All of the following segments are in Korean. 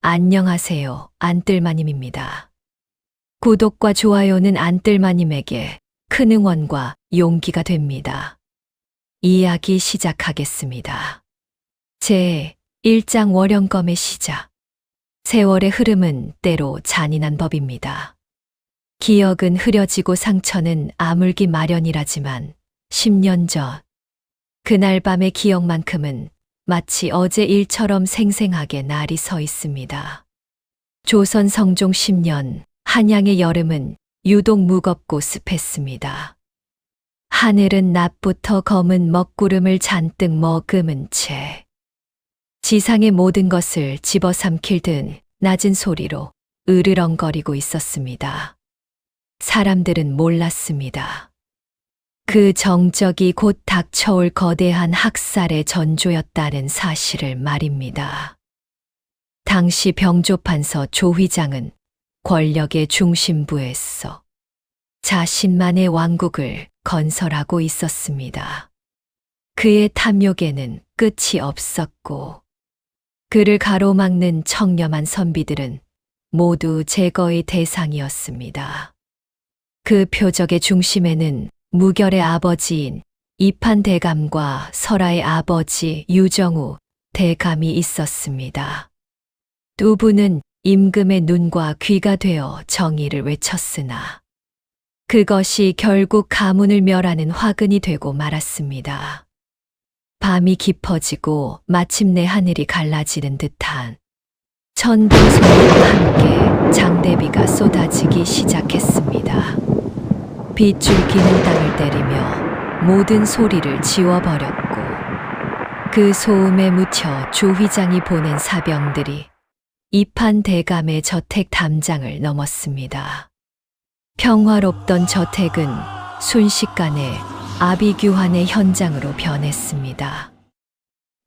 안녕하세요. 안뜰마님입니다. 구독과 좋아요는 안뜰마님에게 큰 응원과 용기가 됩니다. 이야기 시작하겠습니다. 제 1장 월영검의 시작. 세월의 흐름은 때로 잔인한 법입니다. 기억은 흐려지고 상처는 아물기 마련이라지만 10년 전 그날 밤의 기억만큼은 마치 어제 일처럼 생생하게 날이 서 있습니다. 조선 성종 10년 한양의 여름은 유독 무겁고 습했습니다. 하늘은 낮부터 검은 먹구름을 잔뜩 머금은 채 지상의 모든 것을 집어삼킬 듯 낮은 소리로 으르렁거리고 있었습니다. 사람들은 몰랐습니다. 그 정적이 곧 닥쳐올 거대한 학살의 전조였다는 사실을 말입니다. 당시 병조판서 조휘장은 권력의 중심부에서 자신만의 왕국을 건설하고 있었습니다. 그의 탐욕에는 끝이 없었고 그를 가로막는 청렴한 선비들은 모두 제거의 대상이었습니다. 그 표적의 중심에는 무결의 아버지인 이판 대감과 설아의 아버지 유정우 대감이 있었습니다. 두 분은 임금의 눈과 귀가 되어 정의를 외쳤으나 그것이 결국 가문을 멸하는 화근이 되고 말았습니다. 밤이 깊어지고 마침내 하늘이 갈라지는 듯한 천둥소리와 함께 장대비가 쏟아지기 시작했습니다. 빗줄 기는 땅을 때리며 모든 소리를 지워버렸고 그 소음에 묻혀 조휘장이 보낸 사병들이 이판 대감의 저택 담장을 넘었습니다. 평화롭던 저택은 순식간에 아비규환의 현장으로 변했습니다.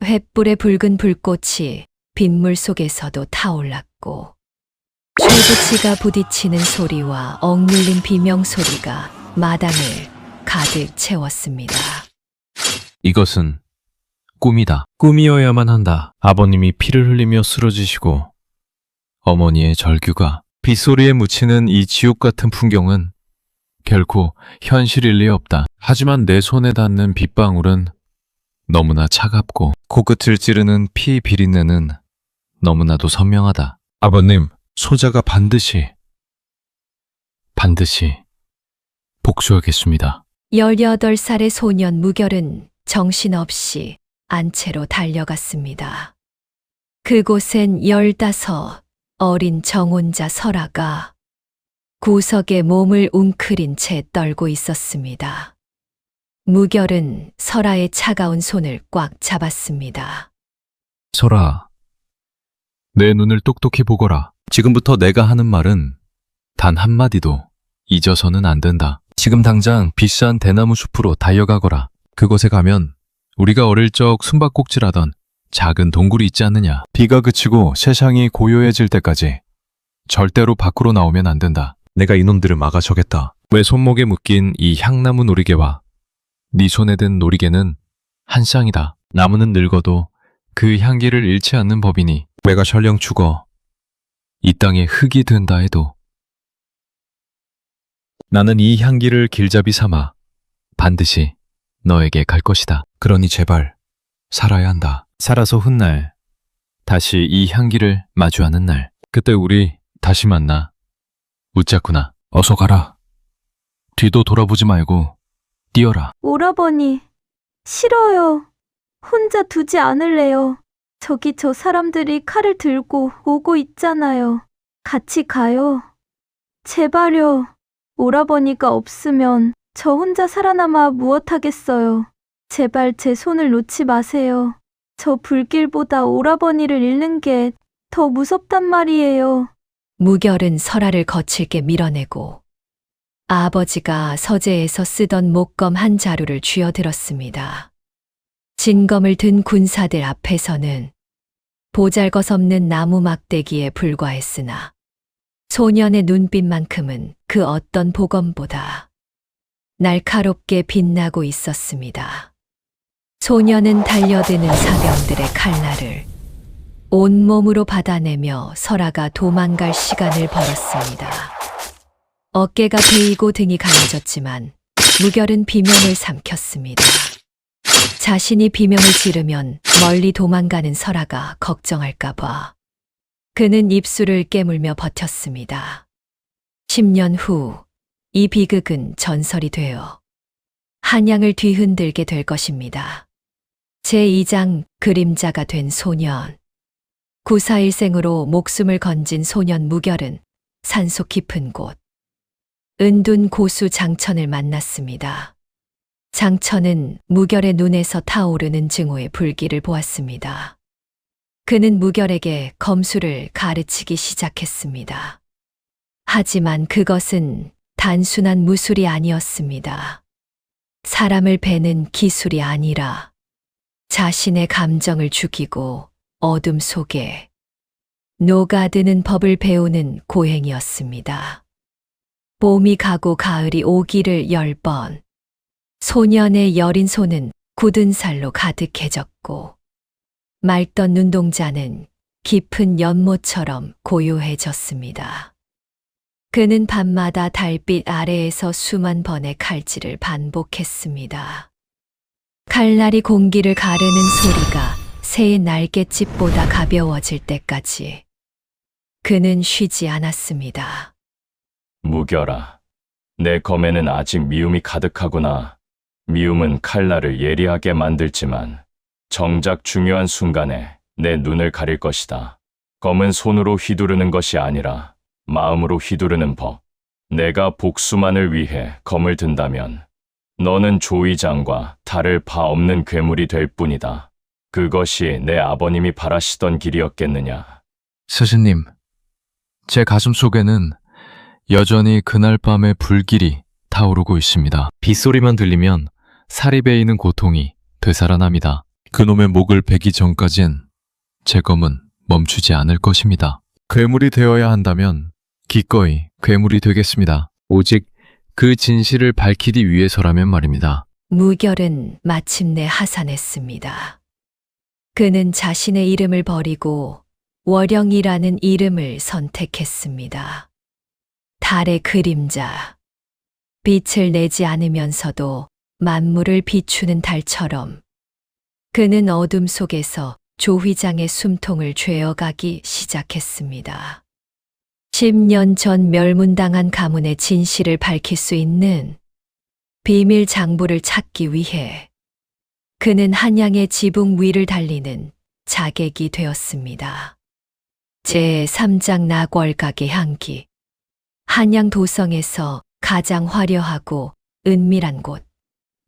횃불의 붉은 불꽃이 빗물 속에서도 타올랐고 쇠붙이가 부딪히는 소리와 억눌린 비명소리가 마당을 가득 채웠습니다. 이것은 꿈이다. 꿈이어야만 한다. 아버님이 피를 흘리며 쓰러지시고 어머니의 절규가 빗소리에 묻히는 이 지옥 같은 풍경은 결코 현실일 리 없다. 하지만 내 손에 닿는 빗방울은 너무나 차갑고 코끝을 찌르는 피 비린내는 너무나도 선명하다. 아버님, 소자가 반드시 복수하겠습니다. 18살의 소년 무결은 정신없이 안채로 달려갔습니다. 그곳엔 15 어린 정혼자 설아가 구석에 몸을 웅크린 채 떨고 있었습니다. 무결은 설아의 차가운 손을 꽉 잡았습니다. 설아, 내 눈을 똑똑히 보거라. 지금부터 내가 하는 말은 단 한마디도 잊어서는 안 된다. 지금 당장 비싼 대나무 숲으로 달려가거라. 그곳에 가면 우리가 어릴 적 숨바꼭질하던 작은 동굴이 있지 않느냐. 비가 그치고 세상이 고요해질 때까지 절대로 밖으로 나오면 안 된다. 내가 이놈들을 막아서겠다. 왜 손목에 묶인 이 향나무 놀이개와 네 손에 든 놀이개는 한 쌍이다. 나무는 늙어도 그 향기를 잃지 않는 법이니 왜가 설령 죽어 이 땅에 흙이 된다 해도 나는 이 향기를 길잡이 삼아 반드시 너에게 갈 것이다. 그러니 제발 살아야 한다. 살아서 훗날 다시 이 향기를 마주하는 날, 그때 우리 다시 만나 웃자꾸나. 어서 가라. 뒤도 돌아보지 말고 뛰어라. 오라버니, 싫어요. 혼자 두지 않을래요. 저기 저 사람들이 칼을 들고 오고 있잖아요. 같이 가요. 제발요. 오라버니가 없으면 저 혼자 살아남아 무엇하겠어요. 제발 제 손을 놓지 마세요. 저 불길보다 오라버니를 잃는 게 더 무섭단 말이에요. 무결은 설아를 거칠게 밀어내고 아버지가 서재에서 쓰던 목검 한 자루를 쥐어들었습니다. 진검을 든 군사들 앞에서는 보잘것없는 나무 막대기에 불과했으나 소년의 눈빛만큼은 그 어떤 보검보다 날카롭게 빛나고 있었습니다. 소년은 달려드는 사병들의 칼날을 온몸으로 받아내며 설아가 도망갈 시간을 벌었습니다. 어깨가 베이고 등이 가려졌지만 무결은 비명을 삼켰습니다. 자신이 비명을 지르면 멀리 도망가는 설아가 걱정할까봐 그는 입술을 깨물며 버텼습니다. 10년 후 이 비극은 전설이 되어 한양을 뒤흔들게 될 것입니다. 제2장 그림자가 된 소년. 941생으로 목숨을 건진 소년 무결은 산속 깊은 곳 은둔 고수 장천을 만났습니다. 장천은 무결의 눈에서 타오르는 증오의 불길을 보았습니다. 그는 무결에게 검술을 가르치기 시작했습니다. 하지만 그것은 단순한 무술이 아니었습니다. 사람을 베는 기술이 아니라 자신의 감정을 죽이고 어둠 속에 녹아드는 법을 배우는 고행이었습니다. 봄이 가고 가을이 오기를 10번. 소년의 여린 손은 굳은 살로 가득해졌고 맑던 눈동자는 깊은 연못처럼 고요해졌습니다. 그는 밤마다 달빛 아래에서 수만 번의 칼질을 반복했습니다. 칼날이 공기를 가르는 소리가 새의 날갯짓보다 가벼워질 때까지 그는 쉬지 않았습니다. 무결아, 내 검에는 아직 미움이 가득하구나. 미움은 칼날을 예리하게 만들지만 정작 중요한 순간에 내 눈을 가릴 것이다. 검은 손으로 휘두르는 것이 아니라 마음으로 휘두르는 법. 내가 복수만을 위해 검을 든다면 너는 조이장과 다를 바 없는 괴물이 될 뿐이다. 그것이 내 아버님이 바라시던 길이었겠느냐. 스승님, 제 가슴 속에는 여전히 그날 밤의 불길이 타오르고 있습니다. 빗소리만 들리면 살이 베이는 고통이 되살아납니다. 그놈의 목을 베기 전까진 제 검은 멈추지 않을 것입니다. 괴물이 되어야 한다면 기꺼이 괴물이 되겠습니다. 오직 그 진실을 밝히기 위해서라면 말입니다. 무결은 마침내 하산했습니다. 그는 자신의 이름을 버리고 월영이라는 이름을 선택했습니다. 달의 그림자. 빛을 내지 않으면서도 만물을 비추는 달처럼 그는 어둠 속에서 조휘장의 숨통을 죄어가기 시작했습니다. 10년 전 멸문당한 가문의 진실을 밝힐 수 있는 비밀 장부를 찾기 위해 그는 한양의 지붕 위를 달리는 자객이 되었습니다. 제3장 낙월각의 향기. 한양 도성에서 가장 화려하고 은밀한 곳,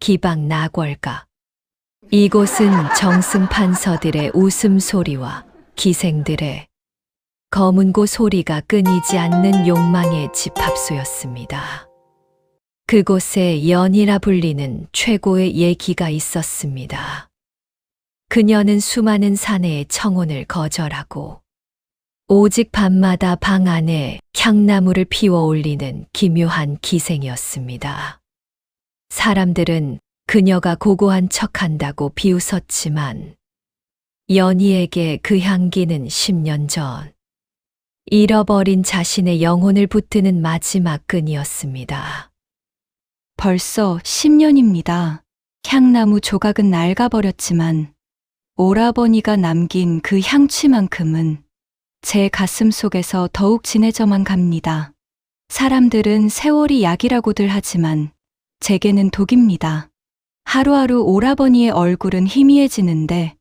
기방 낙월각. 이곳은 정승판서들의 웃음소리와 기생들의 검은고 소리가 끊이지 않는 욕망의 집합소였습니다. 그곳에 연이라 불리는 최고의 예기가 있었습니다. 그녀는 수많은 사내의 청혼을 거절하고 오직 밤마다 방 안에 향나무를 피워 올리는 기묘한 기생이었습니다. 사람들은 그녀가 고고한 척한다고 비웃었지만 연희에게 그 향기는 10년 전 잃어버린 자신의 영혼을 붙드는 마지막 끈이었습니다. 벌써 10년입니다. 향나무 조각은 낡아버렸지만 오라버니가 남긴 그 향취만큼은 제 가슴 속에서 더욱 진해져만 갑니다. 사람들은 세월이 약이라고들 하지만 제게는 독입니다. 하루하루 오라버니의 얼굴은 희미해지는데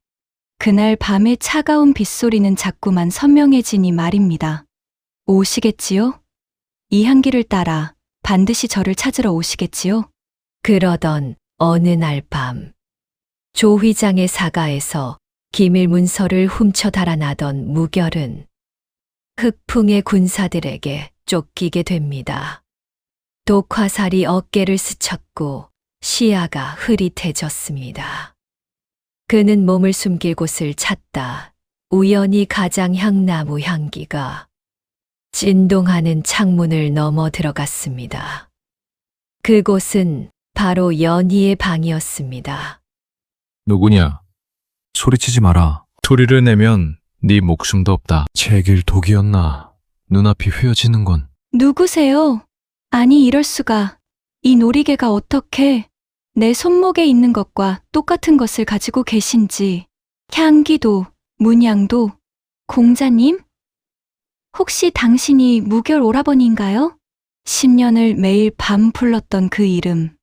그날 밤의 차가운 빗소리는 자꾸만 선명해지니 말입니다. 오시겠지요? 이 향기를 따라 반드시 저를 찾으러 오시겠지요? 그러던 어느 날 밤, 조휘장의 사가에서 기밀 문서를 훔쳐 달아나던 무결은 흑풍의 군사들에게 쫓기게 됩니다. 독화살이 어깨를 스쳤고 시야가 흐릿해졌습니다. 그는 몸을 숨길 곳을 찾다 우연히 가장 향나무 향기가 진동하는 창문을 넘어 들어갔습니다. 그곳은 바로 연희의 방이었습니다. 누구냐? 소리치지 마라. 소리를 내면 네 목숨도 없다. 제길 독이었나. 눈앞이 휘어지는 건. 누구세요? 아니, 이럴 수가. 이 놀이개가 어떻게 내 손목에 있는 것과 똑같은 것을 가지고 계신지. 향기도, 문양도. 공자님? 혹시 당신이 무결 오라버니인가요? 10년을 매일 밤 불렀던 그 이름.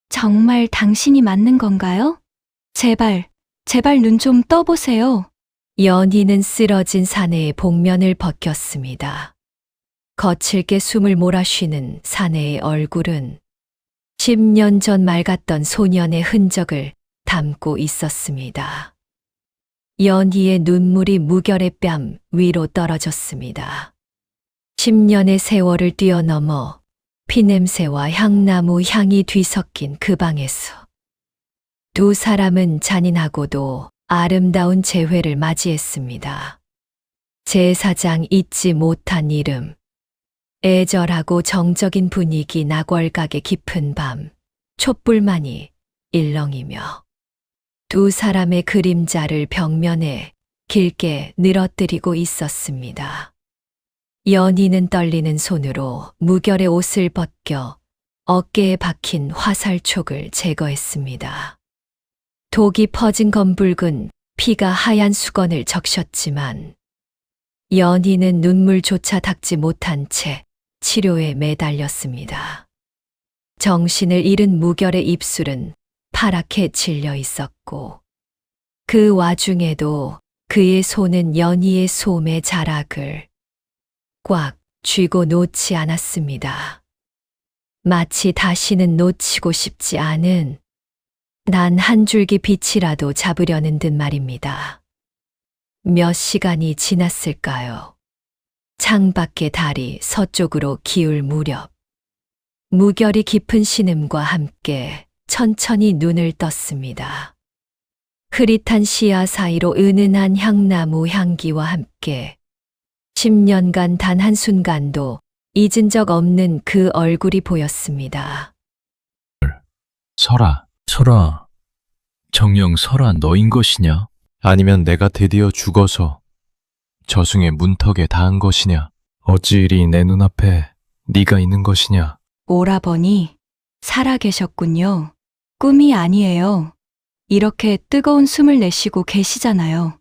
정말 당신이 맞는 건가요? 제발 눈 좀 떠보세요. 연희는 쓰러진 사내의 복면을 벗겼습니다. 거칠게 숨을 몰아쉬는 사내의 얼굴은 10년 전 맑았던 소년의 흔적을 담고 있었습니다. 연희의 눈물이 무결의 뺨 위로 떨어졌습니다. 10년의 세월을 뛰어넘어 피냄새와 향나무 향이 뒤섞인 그 방에서 두 사람은 잔인하고도 아름다운 재회를 맞이했습니다. 제사장 잊지 못한 이름, 애절하고 정적인 분위기 낙월각의 깊은 밤, 촛불만이 일렁이며 두 사람의 그림자를 벽면에 길게 늘어뜨리고 있었습니다. 연희는 떨리는 손으로 무결의 옷을 벗겨 어깨에 박힌 화살촉을 제거했습니다. 독이 퍼진 검붉은 피가 하얀 수건을 적셨지만 연희는 눈물조차 닦지 못한 채 치료에 매달렸습니다. 정신을 잃은 무결의 입술은 파랗게 질려 있었고 그 와중에도 그의 손은 연희의 솜의 자락을 꽉 쥐고 놓지 않았습니다. 마치 다시는 놓치고 싶지 않은 단 한 줄기 빛이라도 잡으려는 듯 말입니다. 몇 시간이 지났을까요? 창밖의 달이 서쪽으로 기울 무렵 무결이 깊은 신음과 함께 천천히 눈을 떴습니다. 흐릿한 시야 사이로 은은한 향나무 향기와 함께 10년간 단 한순간도 잊은 적 없는 그 얼굴이 보였습니다. 설아. 정녕 설아 너인 것이냐? 아니면 내가 드디어 죽어서 저승의 문턱에 닿은 것이냐? 어찌 이리 내 눈앞에 네가 있는 것이냐? 오라버니, 살아계셨군요. 꿈이 아니에요. 이렇게 뜨거운 숨을 내쉬고 계시잖아요.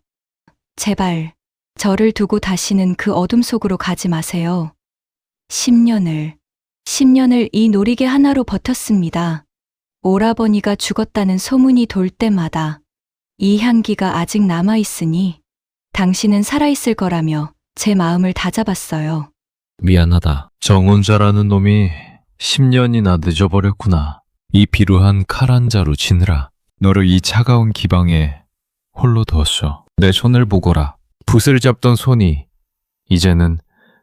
제발 저를 두고 다시는 그 어둠 속으로 가지 마세요. 10년을 이 놀이개 하나로 버텼습니다. 오라버니가 죽었다는 소문이 돌 때마다 이 향기가 아직 남아있으니 당신은 살아있을 거라며 제 마음을 다잡았어요. 미안하다. 정혼자라는 놈이 10년이나 늦어버렸구나. 이 비루한 칼 한 자루 지느라 너를 이 차가운 기방에 홀로 두었어. 내 손을 보거라. 붓을 잡던 손이 이제는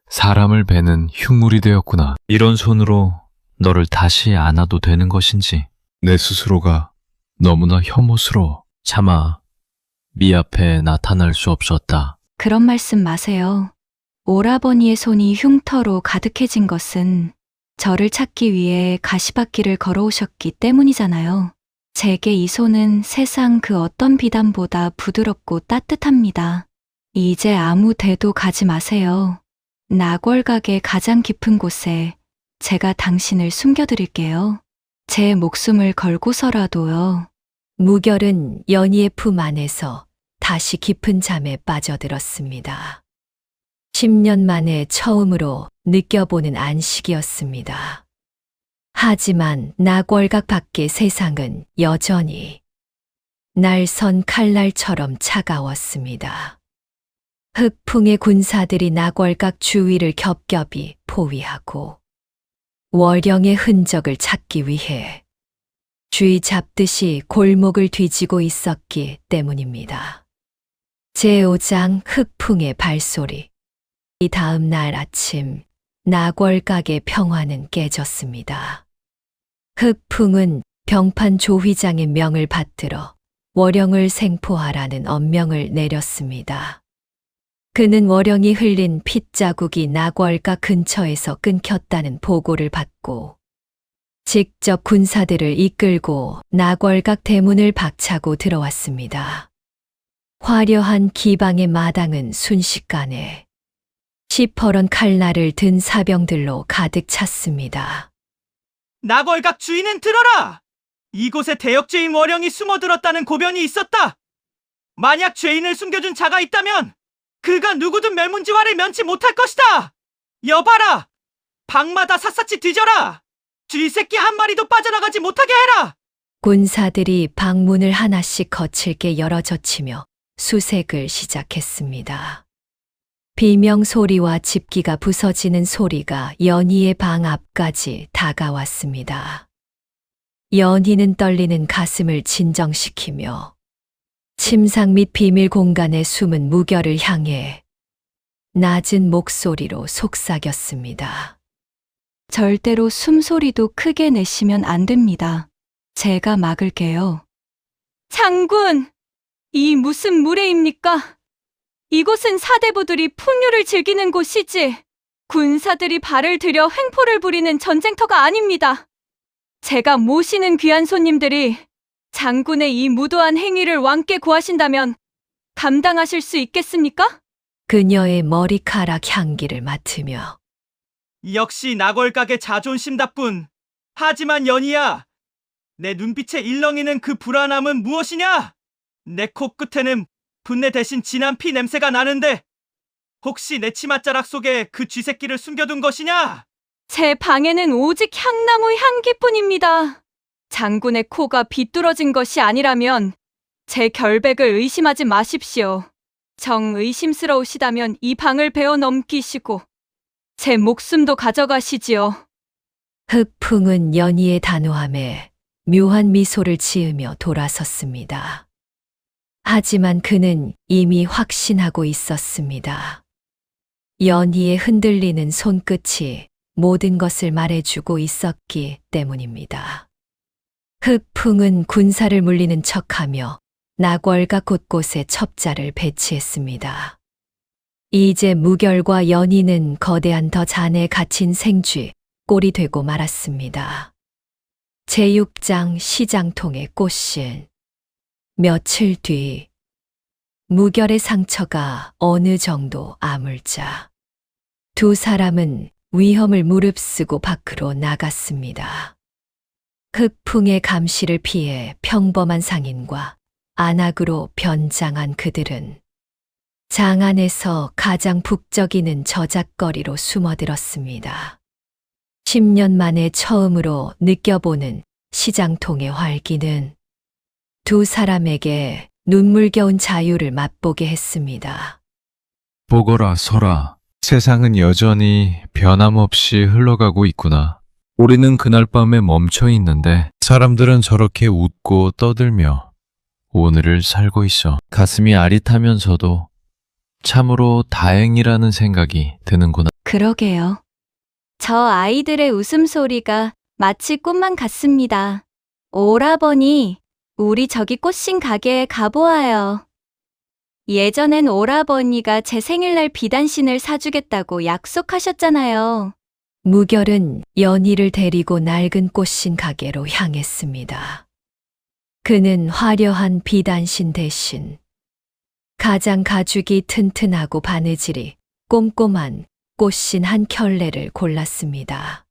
사람을 베는 흉물이 되었구나. 이런 손으로 너를 다시 안아도 되는 것인지 내 스스로가 너무나 혐오스러워. 차마 네 앞에 나타날 수 없었다. 그런 말씀 마세요. 오라버니의 손이 흉터로 가득해진 것은 저를 찾기 위해 가시밭길을 걸어오셨기 때문이잖아요. 제게 이 손은 세상 그 어떤 비단보다 부드럽고 따뜻합니다. 이제 아무 데도 가지 마세요. 낙월각의 가장 깊은 곳에 제가 당신을 숨겨드릴게요. 제 목숨을 걸고서라도요. 무결은 연희의 품 안에서 다시 깊은 잠에 빠져들었습니다. 10년 만에 처음으로 느껴보는 안식이었습니다. 하지만 낙월각 밖의 세상은 여전히 날선 칼날처럼 차가웠습니다. 흑풍의 군사들이 낙월각 주위를 겹겹이 포위하고 월령의 흔적을 찾기 위해 쥐 잡듯이 골목을 뒤지고 있었기 때문입니다. 제5장 흑풍의 발소리. 이 다음 날 아침 낙월각의 평화는 깨졌습니다. 흑풍은 병판 조휘장의 명을 받들어 월령을 생포하라는 엄명을 내렸습니다. 그는 월령이 흘린 핏자국이 낙월각 근처에서 끊겼다는 보고를 받고 직접 군사들을 이끌고 낙월각 대문을 박차고 들어왔습니다. 화려한 기방의 마당은 순식간에 시퍼런 칼날을 든 사병들로 가득 찼습니다. 나궐각 주인은 들어라! 이곳에 대역죄인 월영이 숨어들었다는 고변이 있었다. 만약 죄인을 숨겨준 자가 있다면 그가 누구든 멸문지화를 면치 못할 것이다. 여봐라! 방마다 샅샅이 뒤져라! 쥐새끼 한 마리도 빠져나가지 못하게 해라! 군사들이 방문을 하나씩 거칠게 열어젖히며 수색을 시작했습니다. 비명 소리와 집기가 부서지는 소리가 연희의 방 앞까지 다가왔습니다. 연희는 떨리는 가슴을 진정시키며 침상 및 비밀 공간에 숨은 무결을 향해 낮은 목소리로 속삭였습니다. 절대로 숨소리도 크게 내시면 안 됩니다. 제가 막을게요. 장군! 이 무슨 무례입니까? 이곳은 사대부들이 풍류를 즐기는 곳이지 군사들이 발을 들여 횡포를 부리는 전쟁터가 아닙니다. 제가 모시는 귀한 손님들이 장군의 이 무도한 행위를 왕께 고하신다면 감당하실 수 있겠습니까? 그녀의 머리카락 향기를 맡으며 역시 나궐각의 자존심답군. 하지만 연희야, 내 눈빛에 일렁이는 그 불안함은 무엇이냐? 내 코끝에는 분내 대신 진한 피 냄새가 나는데 혹시 내 치맛자락 속에 그 쥐새끼를 숨겨둔 것이냐? 제 방에는 오직 향나무 향기뿐입니다. 장군의 코가 비뚤어진 것이 아니라면 제 결백을 의심하지 마십시오. 정 의심스러우시다면 이 방을 베어 넘기시고 제 목숨도 가져가시지요. 흑풍은 연희의 단호함에 묘한 미소를 지으며 돌아섰습니다. 하지만 그는 이미 확신하고 있었습니다. 연희의 흔들리는 손끝이 모든 것을 말해주고 있었기 때문입니다. 흑풍은 군사를 물리는 척하며 나궐각 곳곳에 첩자를 배치했습니다. 이제 무결과 연희는 거대한 덫 안에 갇힌 생쥐 꼴이 되고 말았습니다. 제6장 시장통의 꽃신. 며칠 뒤 무결의 상처가 어느 정도 아물자 두 사람은 위험을 무릅쓰고 밖으로 나갔습니다. 흑풍의 감시를 피해 평범한 상인과 안악으로 변장한 그들은 장 안에서 가장 북적이는 저작거리로 숨어들었습니다. 10년 만에 처음으로 느껴보는 시장통의 활기는 두 사람에게 눈물겨운 자유를 맛보게 했습니다. 보거라, 설아. 세상은 여전히 변함없이 흘러가고 있구나. 우리는 그날 밤에 멈춰 있는데 사람들은 저렇게 웃고 떠들며 오늘을 살고 있어. 가슴이 아릿하면서도 참으로 다행이라는 생각이 드는구나. 그러게요. 저 아이들의 웃음소리가 마치 꿈만 같습니다. 오라버니, 우리 저기 꽃신 가게에 가보아요. 예전엔 오라버니가 제 생일날 비단신을 사주겠다고 약속하셨잖아요. 무결은 연희를 데리고 낡은 꽃신 가게로 향했습니다. 그는 화려한 비단신 대신 가장 가죽이 튼튼하고 바느질이 꼼꼼한 꽃신 한 켤레를 골랐습니다.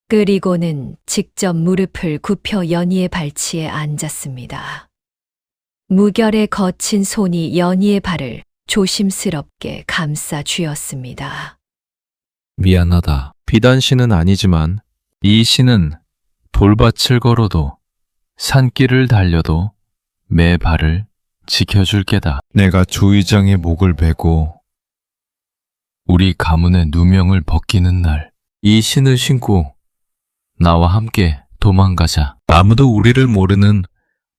그리고는 직접 무릎을 굽혀 연희의 발치에 앉았습니다. 무결의 거친 손이 연희의 발을 조심스럽게 감싸 쥐었습니다. 미안하다. 비단신은 아니지만 이 신은 돌밭을 걸어도 산길을 달려도 매 발을 지켜줄 게다. 내가 조의장의 목을 베고 우리 가문의 누명을 벗기는 날 이 신을 신고 나와 함께 도망가자. 아무도 우리를 모르는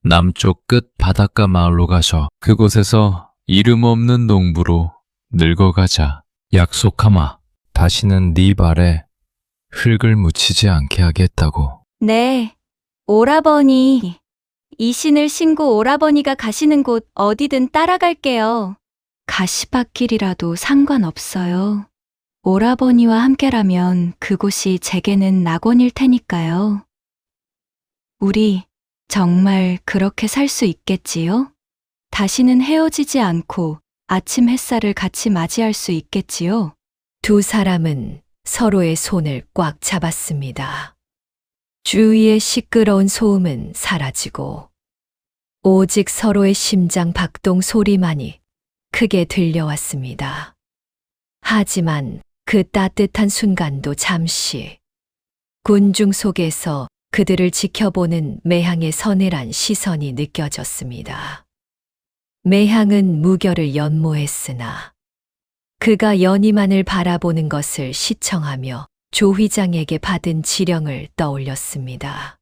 남쪽 끝 바닷가 마을로 가서 그곳에서 이름 없는 농부로 늙어가자. 약속하마. 다시는 네 발에 흙을 묻히지 않게 하겠다고. 네, 오라버니. 이 신을 신고 오라버니가 가시는 곳 어디든 따라갈게요. 가시밭길이라도 상관없어요. 오라버니와 함께라면 그곳이 제게는 낙원일 테니까요. 우리 정말 그렇게 살 수 있겠지요? 다시는 헤어지지 않고 아침 햇살을 같이 맞이할 수 있겠지요? 두 사람은 서로의 손을 꽉 잡았습니다. 주위의 시끄러운 소음은 사라지고 오직 서로의 심장 박동 소리만이 크게 들려왔습니다. 하지만 그 따뜻한 순간도 잠시 군중 속에서 그들을 지켜보는 매향의 서늘한 시선이 느껴졌습니다. 매향은 무결을 연모했으나 그가 연희만을 바라보는 것을 시청하며 조 회장에게 받은 지령을 떠올렸습니다.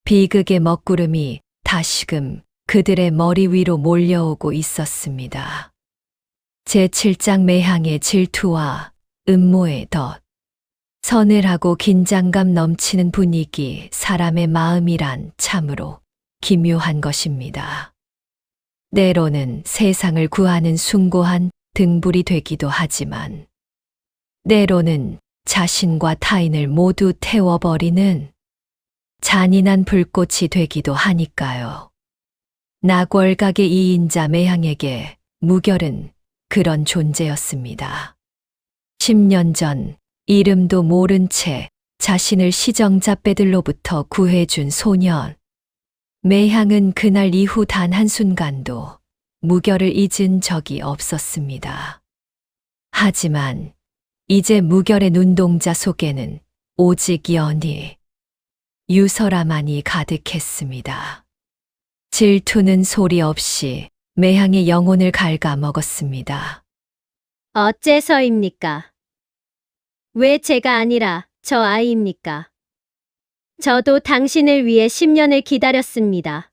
비극의 먹구름이 다시금 그들의 머리 위로 몰려오고 있었습니다. 제7장 매향의 질투와 음모의 덫. 서늘하고 긴장감 넘치는 분위기, 사람의 마음이란 참으로 기묘한 것입니다. 때로는 세상을 구하는 숭고한 등불이 되기도 하지만, 때로는 자신과 타인을 모두 태워버리는 잔인한 불꽃이 되기도 하니까요. 낙월각의 2인자 매향에게 무결은 그런 존재였습니다. 10년 전 이름도 모른 채 자신을 시정잡배들로부터 구해준 소년. 매향은 그날 이후 단 한순간도 무결을 잊은 적이 없었습니다. 하지만 이제 무결의 눈동자 속에는 오직 연희, 유설아만이 가득했습니다. 질투는 소리 없이 매향의 영혼을 갉아먹었습니다. 어째서입니까? 왜 제가 아니라 저 아이입니까? 저도 당신을 위해 10년을 기다렸습니다.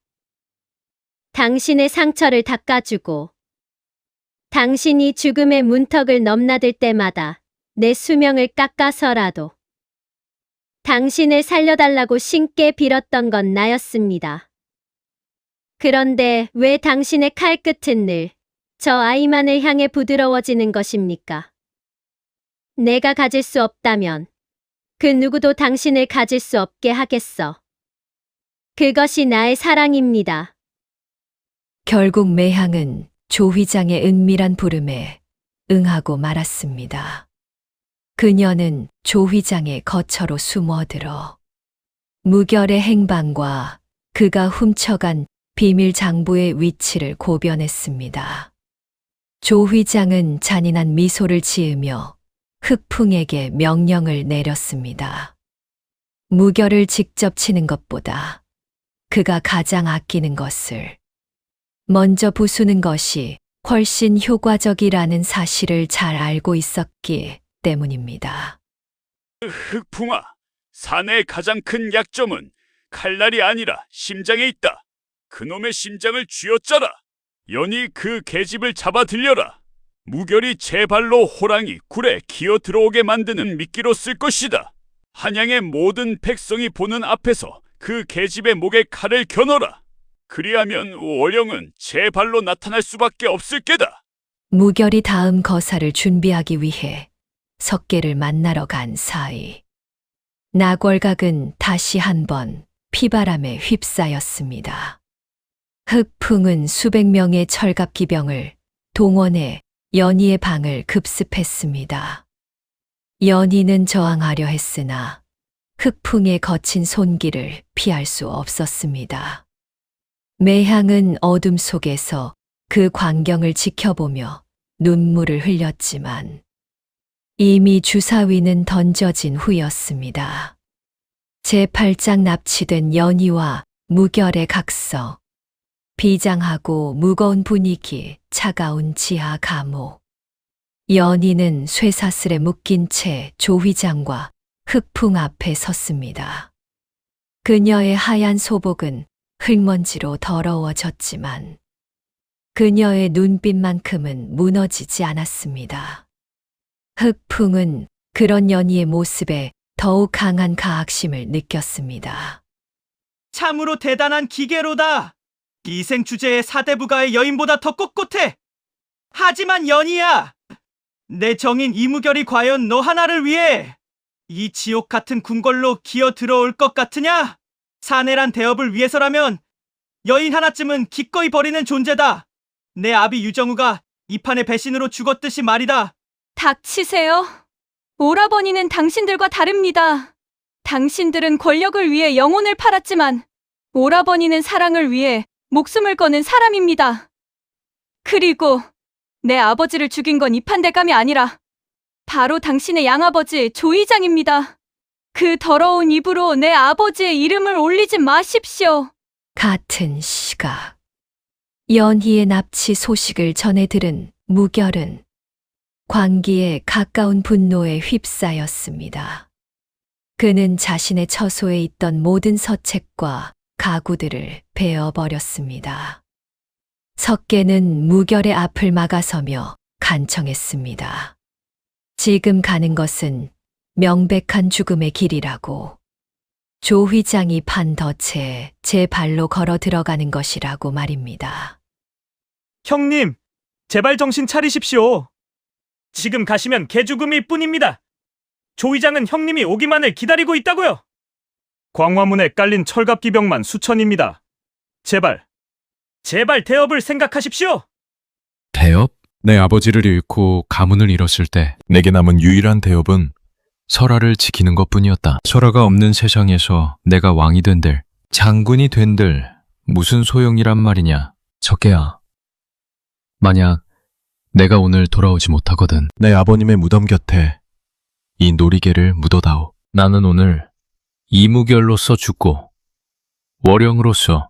당신의 상처를 닦아주고, 당신이 죽음의 문턱을 넘나들 때마다 내 수명을 깎아서라도 당신을 살려달라고 신께 빌었던 건 나였습니다. 그런데 왜 당신의 칼끝은 늘 저 아이만을 향해 부드러워지는 것입니까? 내가 가질 수 없다면 그 누구도 당신을 가질 수 없게 하겠어. 그것이 나의 사랑입니다. 결국 매향은 조 회장의 은밀한 부름에 응하고 말았습니다. 그녀는 조 회장의 거처로 숨어들어 무결의 행방과 그가 훔쳐간 비밀 장부의 위치를 고변했습니다. 조 회장은 잔인한 미소를 지으며 흑풍에게 명령을 내렸습니다. 무결을 직접 치는 것보다 그가 가장 아끼는 것을 먼저 부수는 것이 훨씬 효과적이라는 사실을 잘 알고 있었기 때문입니다. 흑풍아, 사내의 가장 큰 약점은 칼날이 아니라 심장에 있다. 그놈의 심장을 쥐어짜라. 연히 그 계집을 잡아 들려라. 무결이 제 발로 호랑이 굴에 기어 들어오게 만드는 미끼로 쓸 것이다. 한양의 모든 백성이 보는 앞에서 그 계집의 목에 칼을 겨넣어라. 그리하면 월영은 제 발로 나타날 수밖에 없을 게다. 무결이 다음 거사를 준비하기 위해 석계를 만나러 간 사이 낙월각은 다시 한번 피바람에 휩싸였습니다. 흑풍은 수백 명의 철갑기병을 동원해 연희의 방을 급습했습니다. 연희는 저항하려 했으나 흑풍의 거친 손길을 피할 수 없었습니다. 매향은 어둠 속에서 그 광경을 지켜보며 눈물을 흘렸지만 이미 주사위는 던져진 후였습니다. 제8장 납치된 연희와 무결의 각서, 비장하고 무거운 분위기, 차가운 지하 감옥. 연희는 쇠사슬에 묶인 채 조 회장과 흑풍 앞에 섰습니다. 그녀의 하얀 소복은 흙먼지로 더러워졌지만 그녀의 눈빛만큼은 무너지지 않았습니다. 흑풍은 그런 연희의 모습에 더욱 강한 가악심을 느꼈습니다. 참으로 대단한 기계로다. 이생 주제의 사대부가의 여인보다 더 꼿꼿해. 하지만 연희야, 내 정인 이무결이 과연 너 하나를 위해 이 지옥 같은 궁궐로 기어 들어올 것 같으냐? 사내란 대업을 위해서라면 여인 하나쯤은 기꺼이 버리는 존재다. 내 아비 유정우가 이 판의 배신으로 죽었듯이 말이다. 닥치세요. 오라버니는 당신들과 다릅니다. 당신들은 권력을 위해 영혼을 팔았지만 오라버니는 사랑을 위해 목숨을 거는 사람입니다. 그리고 내 아버지를 죽인 건 이판대감이 아니라 바로 당신의 양아버지 조이장입니다. 그 더러운 입으로 내 아버지의 이름을 올리지 마십시오. 같은 시각 연희의 납치 소식을 전해 들은 무결은 광기에 가까운 분노에 휩싸였습니다. 그는 자신의 처소에 있던 모든 서책과 가구들을 베어버렸습니다. 석계는 무결의 앞을 막아서며 간청했습니다. 지금 가는 것은 명백한 죽음의 길이라고. 조 회장이 판 덫에 제 발로 걸어 들어가는 것이라고 말입니다. 형님, 제발 정신 차리십시오. 지금 가시면 개죽음일 뿐입니다. 조 의장은 형님이 오기만을 기다리고 있다고요. 광화문에 깔린 철갑기병만 수천입니다. 제발 대업을 생각하십시오. 대업? 내 아버지를 잃고 가문을 잃었을 때 내게 남은 유일한 대업은 설아를 지키는 것뿐이었다. 설아가 없는 세상에서 내가 왕이 된들, 장군이 된들 무슨 소용이란 말이냐. 석계야. 만약 내가 오늘 돌아오지 못하거든 내 아버님의 무덤 곁에 이 놀이개를 묻어다오. 나는 오늘 이무결로서 죽고 월영으로서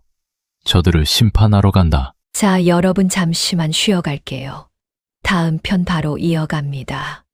저들을 심판하러 간다. 자, 여러분 잠시만 쉬어갈게요. 다음 편 바로 이어갑니다.